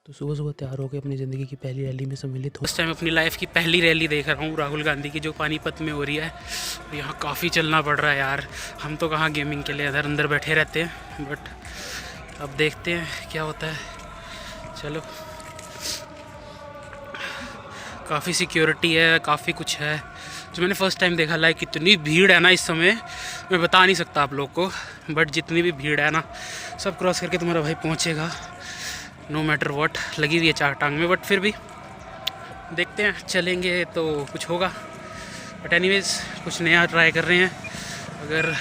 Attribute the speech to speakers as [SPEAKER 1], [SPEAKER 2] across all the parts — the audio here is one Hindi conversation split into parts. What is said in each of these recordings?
[SPEAKER 1] तो सुबह सुबह तैयार होकर अपनी ज़िंदगी की पहली रैली में सम्मिलित हूँ। इस टाइम अपनी लाइफ की पहली रैली देख रहा हूँ राहुल गांधी की, जो पानीपत में हो रही है। यहाँ काफ़ी चलना पड़ रहा है यार, हम तो कहाँ गेमिंग के लिए इधर अंदर बैठे रहते हैं, बट अब देखते हैं क्या होता है। चलो, काफ़ी सिक्योरिटी है, काफ़ी कुछ है जो मैंने फ़र्स्ट टाइम देखा। लाइक इतनी भीड़ है ना इस समय, मैं बता नहीं सकता आप लोग को, बट जितनी भी भीड़ है ना, सब क्रॉस करके तुम्हारा भाई पहुँचेगा नो मैटर व्हाट। लगी हुई है चार टांग में, बट फिर भी देखते हैं, चलेंगे तो कुछ होगा। बट एनीवेज़ कुछ नया ट्राई कर रहे हैं। अगर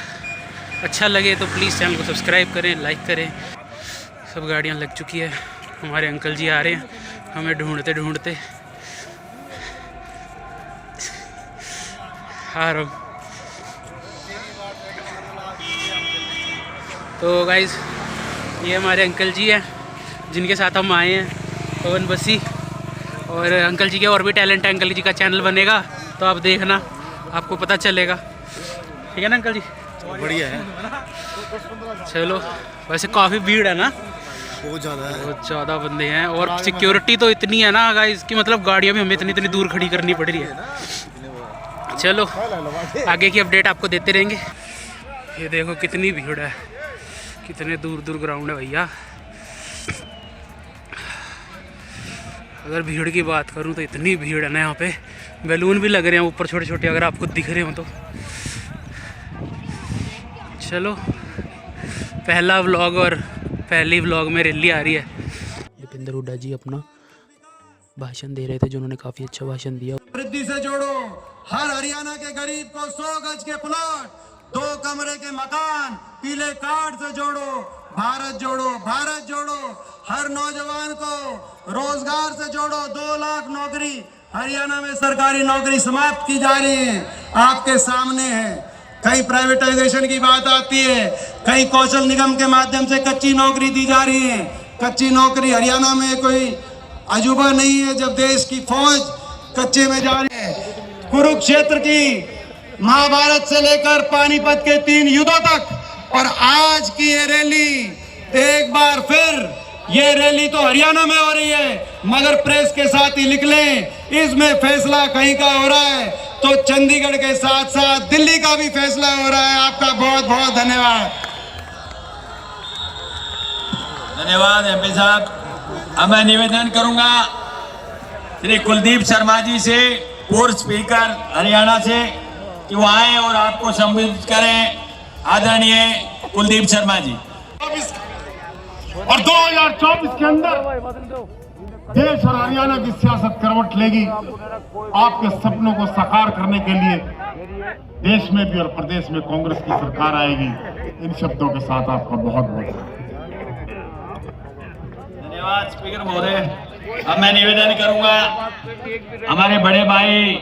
[SPEAKER 1] अच्छा लगे तो प्लीज़ चैनल को सब्सक्राइब करें, लाइक करें। सब गाड़ियाँ लग चुकी है, हमारे अंकल जी आ रहे हैं हमें ढूंढते ढूंढते। आ रहा हूँ। तो गाइज़ ये हमारे अंकल जी हैं जिनके साथ हम आए हैं, पवन बसी। और अंकल जी के और भी टैलेंट है, अंकल जी का चैनल बनेगा तो आप देखना, आपको पता चलेगा। ठीक है ना अंकल जी?
[SPEAKER 2] बढ़िया है।
[SPEAKER 1] चलो, वैसे काफ़ी भीड़ है ना,
[SPEAKER 2] बहुत ज़्यादा है,
[SPEAKER 1] बहुत ज़्यादा बंदे हैं। और सिक्योरिटी तो इतनी है ना गाइस कि मतलब गाड़ियाँ भी हमें इतनी इतनी दूर खड़ी करनी पड़ रही है। चलो आगे की अपडेट आपको देते रहेंगे। ये देखो कितनी भीड़ है, कितने दूर दूर ग्राउंड है भैया। अगर भीड़ की बात करूं तो इतनी भीड़ है ना, यहाँ पे बैलून भी लग रहे हैं ऊपर छोटे छोटे, अगर आपको दिख रहे हो तो। चलो, पहला व्लॉग और पहली व्लॉग में रैली आ रही है। भूपेंद्र हुड्डा जी अपना भाषण दे रहे थे, जो उन्होंने काफ़ी अच्छा भाषण दिया।
[SPEAKER 3] वृद्धि से जोड़ो, हर हरियाणा के गरीब को 100 गज के प्लॉट, 2 कमरे के मकान, पीले कार्ड से जोड़ो। भारत जोड़ो, भारत जोड़ो। हर नौजवान को रोजगार से जोड़ो। 2 लाख नौकरी हरियाणा में सरकारी नौकरी समाप्त की जा रही है, आपके सामने है। कहीं प्राइवेटाइजेशन की बात आती है, कहीं कौशल निगम के माध्यम से कच्ची नौकरी दी जा रही है। कच्ची नौकरी हरियाणा में कोई अजूबा नहीं है, जब देश की फौज कच्चे में जा रही है। कुरुक्षेत्र की महाभारत से लेकर पानीपत के 3 युद्धों तक, और आज की ये रैली, एक बार फिर ये रैली तो हरियाणा में हो रही है, मगर प्रेस के साथ ही लिख लें, इसमें फैसला कहीं का हो रहा है तो चंडीगढ़ के साथ साथ दिल्ली का भी फैसला हो रहा है। आपका बहुत बहुत धन्यवाद।
[SPEAKER 4] धन्यवाद एमपी साहब। अब मैं निवेदन करूंगा श्री कुलदीप शर्मा जी से, पूर्व स्पीकर हरियाणा से, कि वो आए और आपको संबोधित करें। आदरणीय कुलदीप शर्मा जी।
[SPEAKER 5] और 2024 के अंदर देश और हरियाणा की सियासत करवट लेगी। आपके सपनों को साकार करने के लिए देश में भी और प्रदेश में कांग्रेस की सरकार आएगी। इन शब्दों के साथ आपका बहुत बहुत
[SPEAKER 4] धन्यवाद स्पीकर महोदय। अब मैं निवेदन करूंगा हमारे बड़े भाई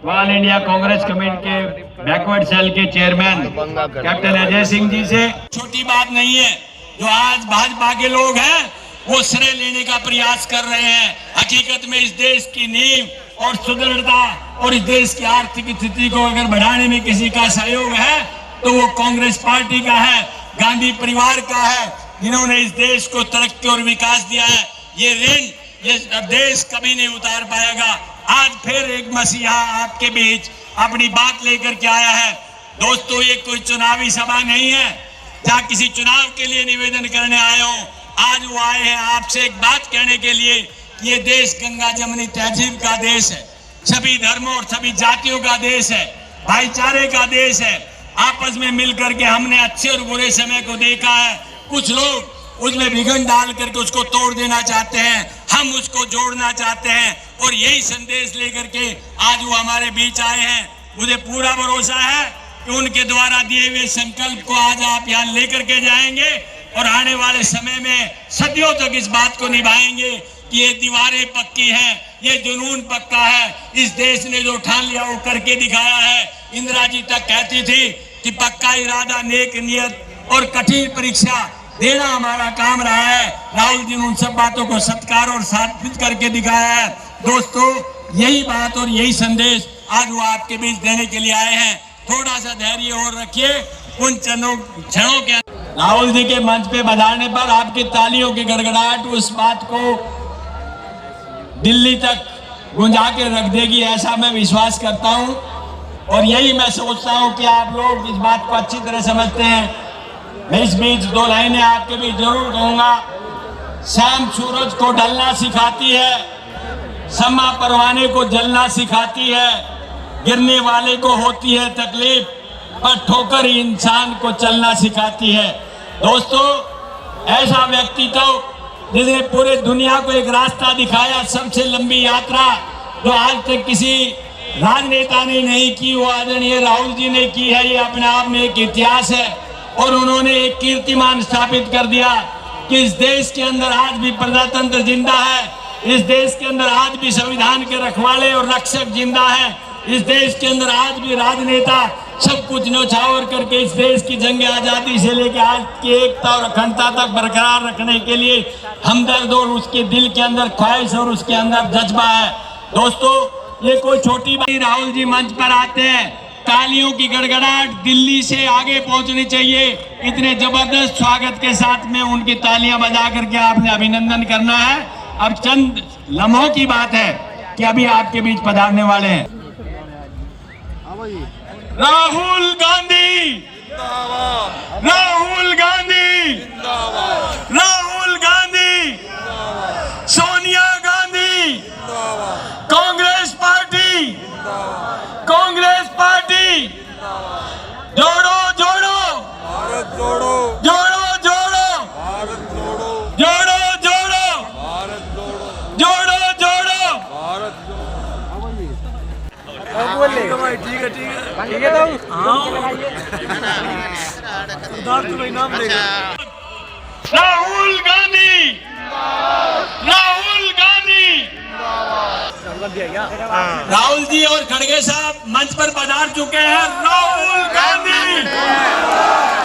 [SPEAKER 4] ऑल इंडिया कांग्रेस कमेटी के बैकवर्ड सेल के चेयरमैन कैप्टन अजय सिंह जी से। छोटी बात नहीं है, जो आज भाजपा के लोग हैं वो श्रेय लेने का प्रयास कर रहे हैं। हकीकत में इस देश की नींव और सुदृढ़ता और इस देश की आर्थिक स्थिति को अगर बढ़ाने में किसी का सहयोग है तो वो कांग्रेस पार्टी का है, गांधी परिवार का है, जिन्होंने इस देश को तरक्की और विकास दिया है। ये ऋण ये देश कभी नहीं उतार पाएगा। आज फिर एक मसीहा आपके बीच अपनी बात लेकर के आया है। दोस्तों, ये कोई चुनावी सभा नहीं है जहाँ किसी चुनाव के लिए निवेदन करने आए हो। आज वो आए हैं आपसे एक बात कहने के लिए कि ये देश गंगा जमुनी तहजीब का देश है, सभी धर्मों और सभी जातियों का देश है, भाईचारे का देश है। आपस में मिलकर के हमने अच्छे और बुरे समय को देखा है। कुछ लोग उसमें विघन डाल करके उसको तोड़ देना चाहते हैं, हम उसको जोड़ना चाहते हैं, और यही संदेश लेकर के आज वो हमारे बीच आए हैं। मुझे पूरा भरोसा है कि उनके द्वारा दिए हुए संकल्प को आज आप यहाँ लेकर के जाएंगे और आने वाले समय में सदियों तक इस बात को निभाएंगे कि ये दीवारें पक्की हैं, ये जुनून पक्का है। इस देश ने जो ठान लिया वो करके दिखाया है। इंदिरा जी तक कहती थी कि पक्का इरादा, नेक नियत और कठिन परीक्षा देना हमारा काम रहा है। राहुल जी ने उन सब बातों को सत्कार और साबित करके दिखाया है। दोस्तों, यही बात और यही संदेश आज वो आपके बीच देने के लिए आए हैं। थोड़ा सा धैर्य और रखिए। उन क्षणों के राहुल जी के मंच पे बधाने पर आपकी तालियों की गड़गड़ाहट उस बात को दिल्ली तक गुंजा के रख देगी, ऐसा मैं विश्वास करता हूं। और यही मैं सोचता हूं कि आप लोग इस बात को अच्छी तरह समझते हैं। मैं इस बीच दो लाइनें आपके बीच जरूर कहूंगा। शाम सूरज को ढलना सिखाती है, शम्मा परवाने को जलना सिखाती है, गिरने वाले को होती है तकलीफ, पर ठोकर ही इंसान को चलना सिखाती है। दोस्तों, ऐसा व्यक्तित्व जिसने पूरे दुनिया को एक रास्ता दिखाया, सबसे लंबी यात्रा जो आज तक किसी राजनेता ने नहीं की, वो आदरणीय राहुल जी ने की है। ये अपने आप में एक इतिहास है और उन्होंने एक कीर्तिमान स्थापित कर दिया कि इस देश के अंदर आज भी प्रजातंत्र जिंदा है, इस देश के अंदर आज भी संविधान के रखवाले और रक्षक जिंदा है, इस देश के अंदर आज भी राजनेता सब कुछ न्यौछावर करके इस देश की जंग आजादी से लेकर आज की एकता और अखंडता तक बरकरार रखने के लिए हमदर्द और उसके दिल के अंदर ख्वाहिश और उसके अंदर जज्बा है। दोस्तों, ये कोई छोटी बात। राहुल जी मंच पर आते हैं, तालियों की गड़गड़ाहट दिल्ली से आगे पहुंचनी चाहिए। इतने जबरदस्त स्वागत के साथ में उनकी तालियां बजा करके आपने अभिनंदन करना है। अब चंद लम्हों की बात है कि अभी आपके बीच पधारने वाले हैं राहुल गांधी, राहुल गांधी, राहुल गांधी, सोनिया गांधी, कांग्रेस पार्टी, कांग्रेस पार्टी, जोड़ो जोड़ो भारत जोड़ो, जोड़ो जोड़ो भारत जोड़ो, जोड़ो जोड़ो भारत जोड़ो, जोड़ो जोड़ो भारत जोड़ो। ठीक है ठीक है ठीक है। तो राहुल गांधी, राहुल गांधी, राहुल जी और खड़गे साहब मंच पर पधार चुके हैं। राहुल गांधी,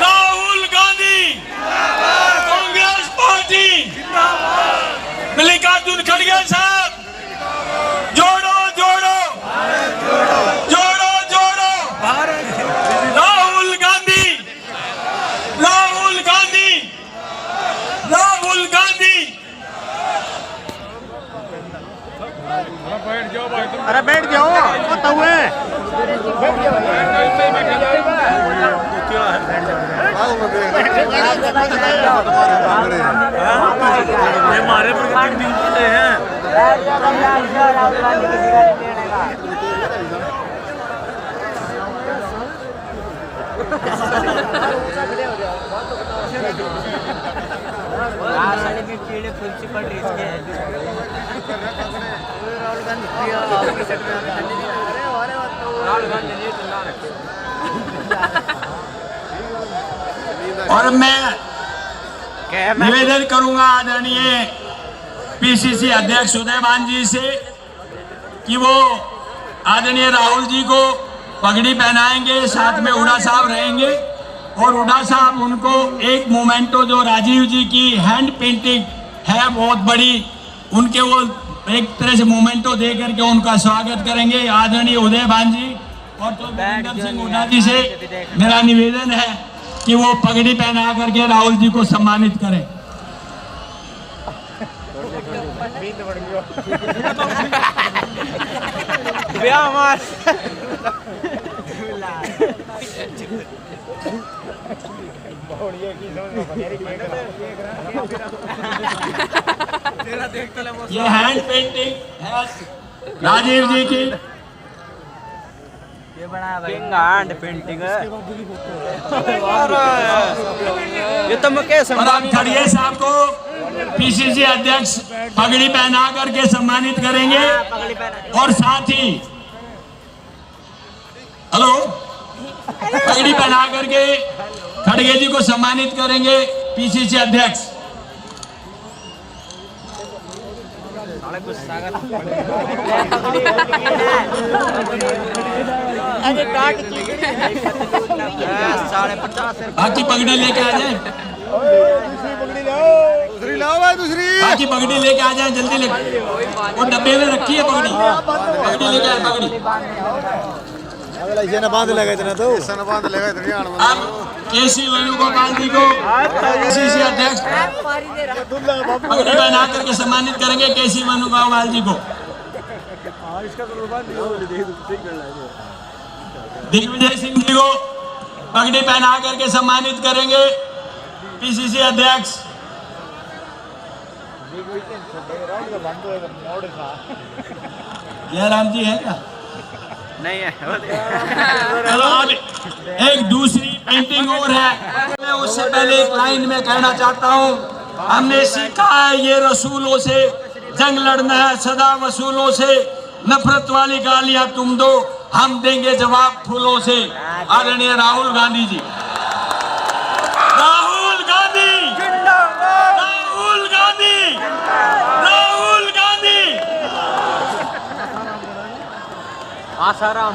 [SPEAKER 4] राहुल गांधी, कांग्रेस पार्टी, मल्लिकार्जुन खड़गे साहब, जोड़ो जोड़ो जोड़ो जोड़ो राहुल गांधी, राहुल गांधी, राहुल गांधी।
[SPEAKER 2] अरे बैठ जाओ, पता हुए हमारे कीड़े फुलसी पड़ रही
[SPEAKER 4] और मैं निवेदन करूंगा आदरणीय पीसीसी अध्यक्ष उदयभान जी से कि वो आदरणीय राहुल जी को पगड़ी पहनाएंगे, साथ में हुड्डा साहब रहेंगे और हुड्डा साहब उनको एक मोमेंटो जो राजीव जी की हैंड पेंटिंग है बहुत बड़ी, उनके वो एक तरह से मोमेंटो दे करके उनका स्वागत करेंगे। आदरणीय उदयभान जी और तो वीरेंद्र सिंह हुड्डा जी से मेरा निवेदन है कि वो पगड़ी पहना करके राहुल जी को सम्मानित करें। ये हैंड पेंटिंग है राजीव जी की,
[SPEAKER 6] ये बना हैंड पेंटिंग है। ये तो मुकेश
[SPEAKER 4] अंबानी खड़गे साहब को पीसीसी अध्यक्ष पगड़ी पहना करके सम्मानित करेंगे और साथ ही हेलो पगड़ी पहना करके खड़गे जी को सम्मानित करेंगे पीसीसी अध्यक्ष। बाकी पगड़ी लेके आ जाए,
[SPEAKER 2] दूसरी लाओ भाई, दूसरी
[SPEAKER 4] बाकी पगड़ी लेके आ जाए जल्दी लेके, वो डब्बे में रखी है पगड़ी, पगड़ी लेके आए पगड़ी।
[SPEAKER 2] अगला इसे ना बांध लगा इतना तो इसे ना बांध लगा इतनी आड़
[SPEAKER 4] अब केसी वेणुगोपाल जी को सीसी अध्यक्ष पगड़ी पहना करके सम्मानित करेंगे केसी वेणुगोपाल जी को। दिग्विजय सिंह जी को पगड़ी पहना करके सम्मानित करेंगे पीसीसी अध्यक्ष। जयराम जी है क्या?
[SPEAKER 6] नहीं है।
[SPEAKER 4] चलो अब एक दूसरी पेंटिंग और है। मैं उससे पहले एक लाइन में कहना चाहता हूँ, हमने सीखा है ये रसूलों से जंग लड़ना है, सदा वसूलों से नफरत वाली गालियां तुम दो, हम देंगे जवाब फूलों से। आदरणीय राहुल गांधी जी, राहुल गांधी, राहुल गांधी, राहुल गांधी।
[SPEAKER 6] आसाराम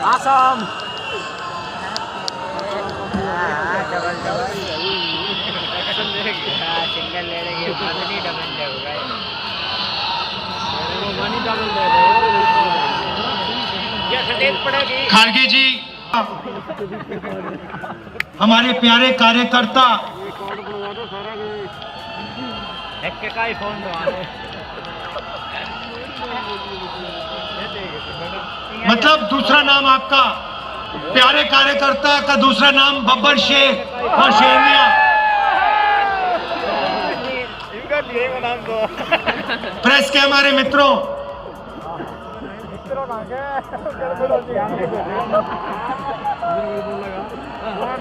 [SPEAKER 6] आसाम सिंगल ले लेंगे नहीं डबल
[SPEAKER 3] खड़गे जी, हमारे प्यारे कार्यकर्ता, मतलब दूसरा नाम आपका, प्यारे कार्यकर्ता का दूसरा नाम बब्बर शेख और शेरनिया। प्रेस के हमारे मित्रों,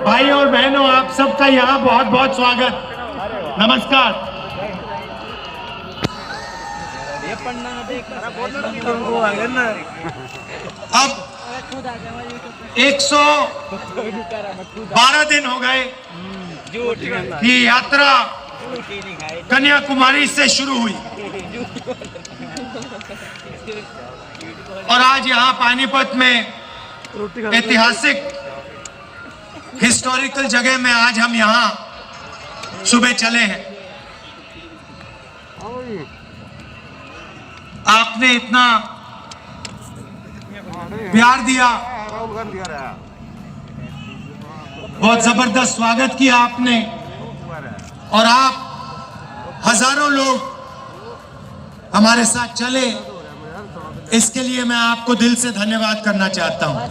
[SPEAKER 3] भाई और बहनों, आप सबका यहाँ बहुत बहुत स्वागत, नमस्कार। अब 112 दिन हो गए कि यात्रा कन्याकुमारी से शुरू हुई और आज यहाँ पानीपत में ऐतिहासिक हिस्टोरिकल जगह में आज हम यहाँ सुबह चले हैं। आपने इतना प्यार दिया, बहुत जबरदस्त स्वागत किया आपने, और आप हजारों लोग हमारे साथ चले, इसके लिए मैं आपको दिल से धन्यवाद करना चाहता हूं।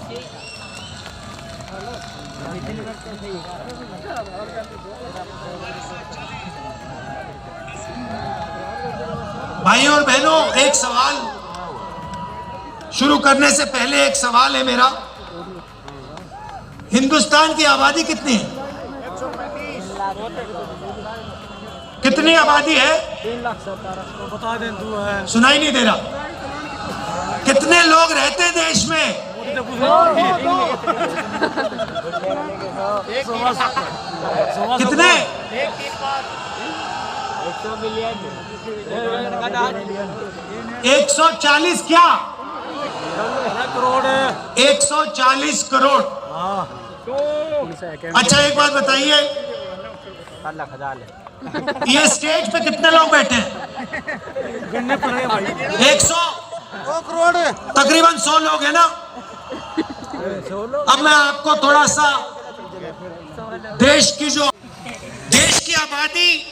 [SPEAKER 3] भाइयों और बहनों, एक सवाल शुरू करने से पहले एक सवाल है मेरा, हिंदुस्तान की आबादी कितनी है? कितनी आबादी है?
[SPEAKER 2] 3,17,000 बता दें तू है।
[SPEAKER 3] सुनाई नहीं दे रहा। कितने लोग रहते हैं देश में? कितने? 140 क्या? 140 करोड़। अच्छा एक बात बताइए, ये स्टेज पे कितने लोग बैठे हैं? 100 करोड़, तकरीबन 100 लोग हैं ना। अब मैं आपको थोड़ा सा देश की आबादी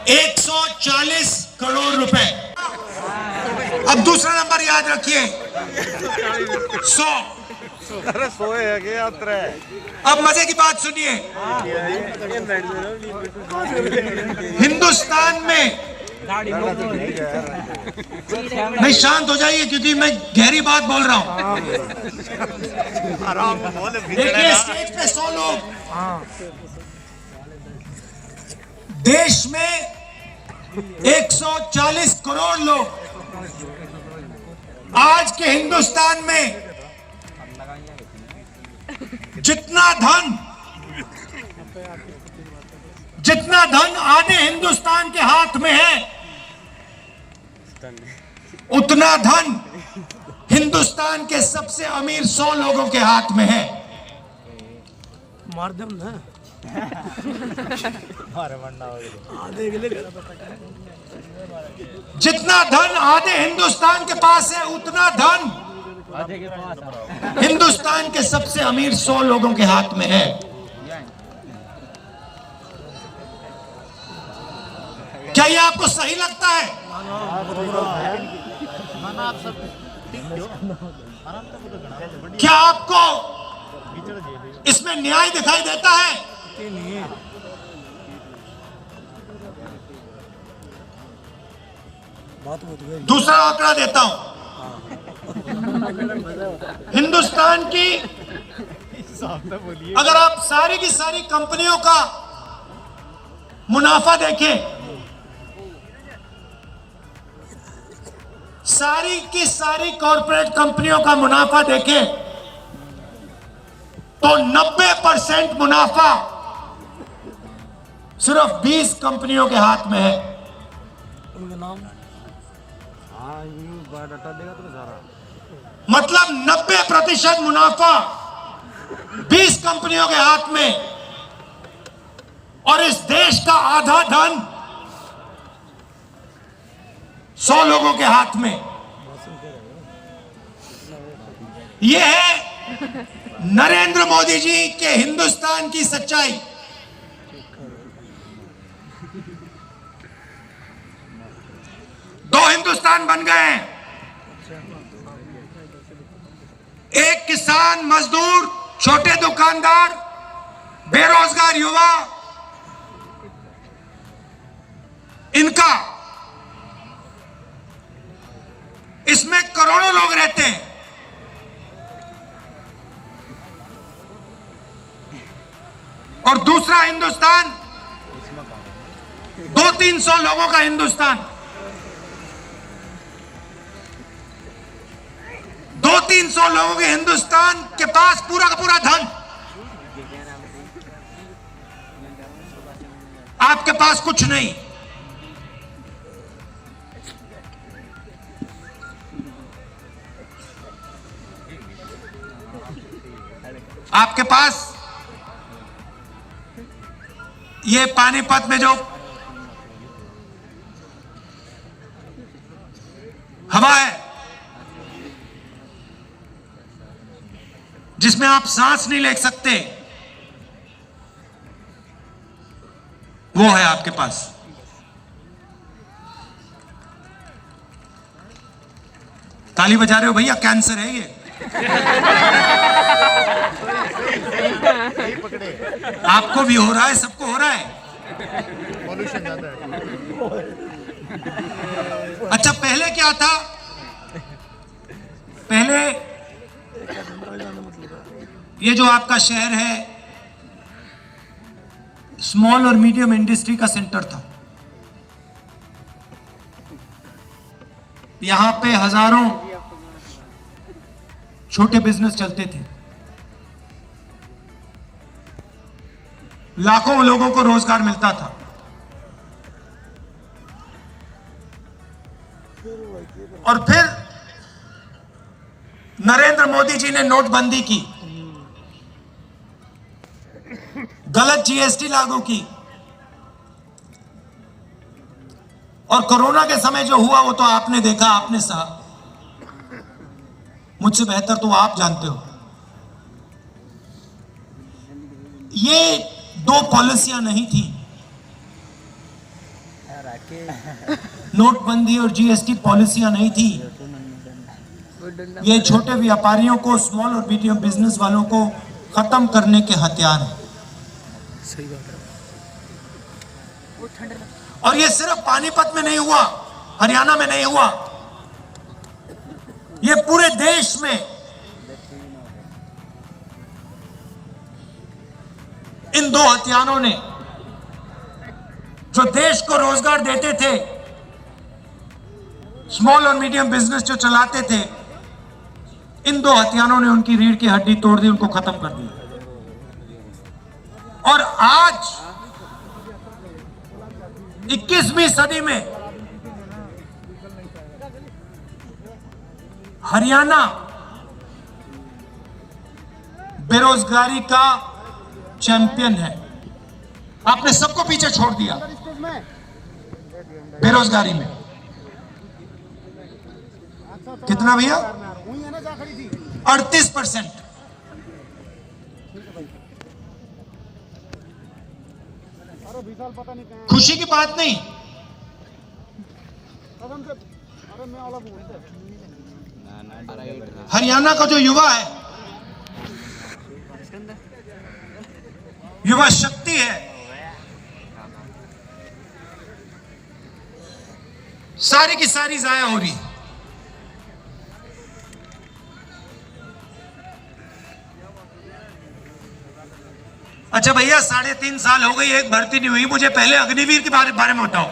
[SPEAKER 3] 140 करोड़ रुपए। अब दूसरा नंबर याद रखिए, 100।
[SPEAKER 2] अरे सोए है क्या यात्रा है?
[SPEAKER 3] अब मजे की बात सुनिए, हिंदुस्तान में, नहीं शांत हो जाइए क्योंकि मैं गहरी बात बोल रहा हूं। देखिए स्टेज पे 100 लोग, देश में 140 करोड़ लोग। आज के हिंदुस्तान में जितना धन आधे हिंदुस्तान के हाथ में है, उतना धन हिंदुस्तान के सबसे अमीर 100 लोगों के हाथ में है। जितना धन आधे हिंदुस्तान के पास है उतना धन हिंदुस्तान के सबसे अमीर 100 लोगों के हाथ में है। क्या ये आपको सही लगता है? क्या आपको इसमें न्याय दिखाई देता है? दूसरा आंकड़ा देता हूं। हिंदुस्तान की अगर आप सारी की सारी कंपनियों का मुनाफा देखें, सारी की सारी कॉरपोरेट कंपनियों का मुनाफा देखें तो 90% मुनाफा सिर्फ 20 कंपनियों के हाथ में है। मतलब 90% मुनाफा 20 कंपनियों के हाथ में, और इस देश का आधा धन 100 लोगों के हाथ में। यह है नरेंद्र मोदी जी के हिंदुस्तान की सच्चाई। दो हिंदुस्तान बन गए हैं, एक किसान, मजदूर, छोटे दुकानदार, बेरोजगार युवा, इनका, इसमें करोड़ों लोग रहते हैं। और दूसरा हिंदुस्तान 200-300 लोगों का हिंदुस्तान, 200-300 लोगों के हिंदुस्तान के पास पूरा का पूरा धन, आपके पास कुछ नहीं। आपके पास ये पानीपत में जो हवा है, जिसमें आप सांस नहीं ले सकते, वो है आपके पास। ताली बजा रहे हो भैया? कैंसर है ये। आपको भी हो रहा है, सबको हो रहा है। अच्छा, पहले क्या था? पहले ये जो आपका शहर है स्मॉल और मीडियम इंडस्ट्री का सेंटर था। यहां पे हजारों छोटे बिजनेस चलते थे, लाखों लोगों को रोजगार मिलता था। और फिर नरेंद्र मोदी जी ने नोटबंदी की, गलत जीएसटी लागू की, और कोरोना के समय जो हुआ वो तो आपने देखा, आपने सहा। मुझसे बेहतर तो आप जानते हो। ये दो पॉलिसियां नहीं थी, नोटबंदी और जीएसटी पॉलिसियां नहीं थी। ये छोटे व्यापारियों को, स्मॉल और मीडियम बिजनेस वालों को खत्म करने के हथियार हैं।
[SPEAKER 1] सही बात है।
[SPEAKER 3] और ये सिर्फ पानीपत में नहीं हुआ, हरियाणा में नहीं हुआ, ये पूरे देश में इन दो हथियारों ने, जो देश को रोजगार देते थे, स्मॉल और मीडियम बिजनेस जो चलाते थे, इन दो हथियारों ने उनकी रीढ़ की हड्डी तोड़ दी, उनको खत्म कर दिया। और आज 21वीं सदी में हरियाणा बेरोजगारी का चैंपियन है। आपने सबको पीछे छोड़ दिया बेरोजगारी में। कितना भैया? 38%। खुशी की बात नहीं। हरियाणा का जो युवा है, युवा शक्ति है, सारी की सारी जाया हो रही। अच्छा भैया, 3.5 साल हो गई, एक भर्ती नहीं हुई। मुझे पहले अग्निवीर के बारे में बताओ।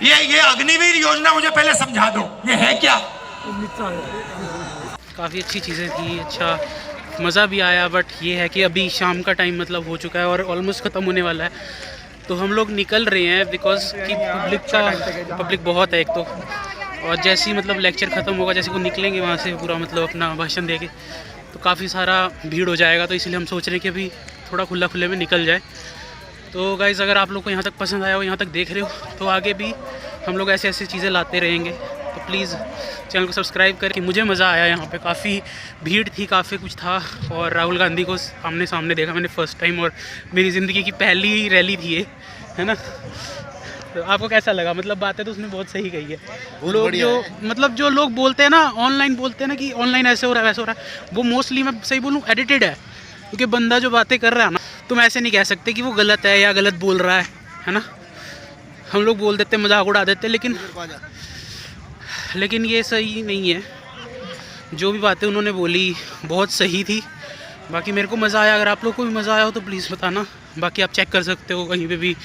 [SPEAKER 3] ये अग्निवीर योजना मुझे पहले समझा दो, ये है क्या?
[SPEAKER 1] काफ़ी अच्छी चीज़ें थी, अच्छा मज़ा भी आया। बट ये है कि अभी शाम का टाइम मतलब हो चुका है और ऑलमोस्ट ख़त्म होने वाला है, तो हम लोग निकल रहे हैं बिकॉज कि पब्लिक बहुत है एक तो। और जैसे ही मतलब लेक्चर ख़त्म होगा, जैसे वो निकलेंगे वहाँ से पूरा मतलब अपना भाषण देके, तो काफ़ी सारा भीड़ हो जाएगा। तो इसलिए हम सोच रहे हैं कि अभी थोड़ा खुले में निकल जाए। तो गाइज़, अगर आप लोग को यहाँ तक पसंद आया हो, यहाँ तक देख रहे हो, तो आगे भी हम लोग ऐसे चीज़ें लाते रहेंगे। तो प्लीज़ चैनल को सब्सक्राइब करके। मुझे मज़ा आया यहाँ पे, काफ़ी भीड़ थी, काफ़ी कुछ था। और राहुल गांधी को आमने सामने देखा मैंने फ़र्स्ट टाइम, और मेरी ज़िंदगी की पहली रैली थी ये, है ना। तो आपको कैसा लगा? मतलब बातें तो उसने बहुत सही कही है। लोग जो मतलब जो लोग बोलते हैं ना, ऑनलाइन बोलते हैं ना कि ऑनलाइन ऐसे हो रहा है वैसे हो रहा है, वो मोस्टली मैं सही बोलूँ एडिटेड है। क्योंकि बंदा जो बातें कर रहा है ना, तुम ऐसे नहीं कह सकते कि वो गलत है या गलत बोल रहा है ना। हम लोग बोल देते, मजाक उड़ा देते, लेकिन ये सही नहीं है। जो भी बातें उन्होंने बोली बहुत सही थी। बाकी मेरे को मज़ा आया। अगर आप लोग को भी मज़ा आया हो तो प्लीज़ बताना। बाकी आप चेक कर सकते हो, कहीं पे भी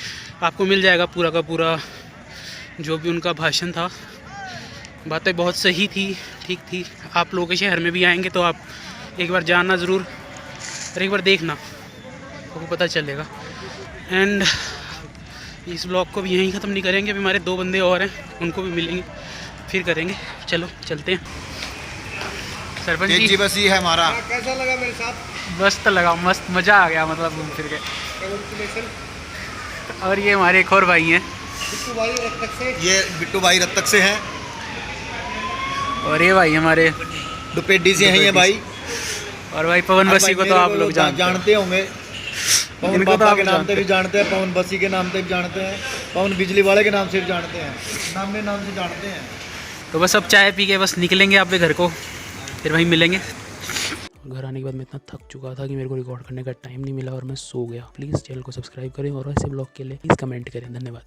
[SPEAKER 1] आपको मिल जाएगा पूरा का पूरा जो भी उनका भाषण था। बातें बहुत सही थी, ठीक थी। आप लोगों के शहर में भी आएंगे तो आप एक बार जानना ज़रूर, और एक बार देखना, आपको पता चलेगा। एंड इस ब्लॉग को भी यहीं ख़त्म नहीं करेंगे, अभी हमारे 2 बंदे और हैं, उनको भी मिलेंगे, फिर करेंगे। चलो चलते हैं। सरपंच जी,
[SPEAKER 2] बस ये है हमारा।
[SPEAKER 3] कैसा लगा मेरे साथ?
[SPEAKER 1] मस्त लगा, मस्त मज़ा आ गया मतलब घूम फिर के। और ये हमारे एक और भाई हैं,
[SPEAKER 2] ये बिट्टू भाई रत्तक से हैं,
[SPEAKER 1] और ये भाई हमारे
[SPEAKER 2] दुपेडी से हैं ये भाई।
[SPEAKER 1] और भाई पवन बसी को तो आप लोग
[SPEAKER 2] जानते होंगे, पवन
[SPEAKER 1] इनको तो
[SPEAKER 2] बाबा
[SPEAKER 1] आप
[SPEAKER 2] के नाम से भी
[SPEAKER 1] जानते
[SPEAKER 2] जानते हैं, पवन बसी के नाम से भी जानते हैं, पवन बिजली वाले के नाम से भी जानते हैं, नाम से जानते हैं।
[SPEAKER 1] तो बस अब चाय पी के बस निकलेंगे आपके घर को, फिर वहीं मिलेंगे। घर आने के बाद मैं इतना थक चुका था कि मेरे को रिकॉर्ड करने का टाइम नहीं मिला और मैं सो गया। प्लीज़ चैनल को सब्सक्राइब करें और ऐसे ब्लॉग के लिए प्लीज़ कमेंट करें। धन्यवाद।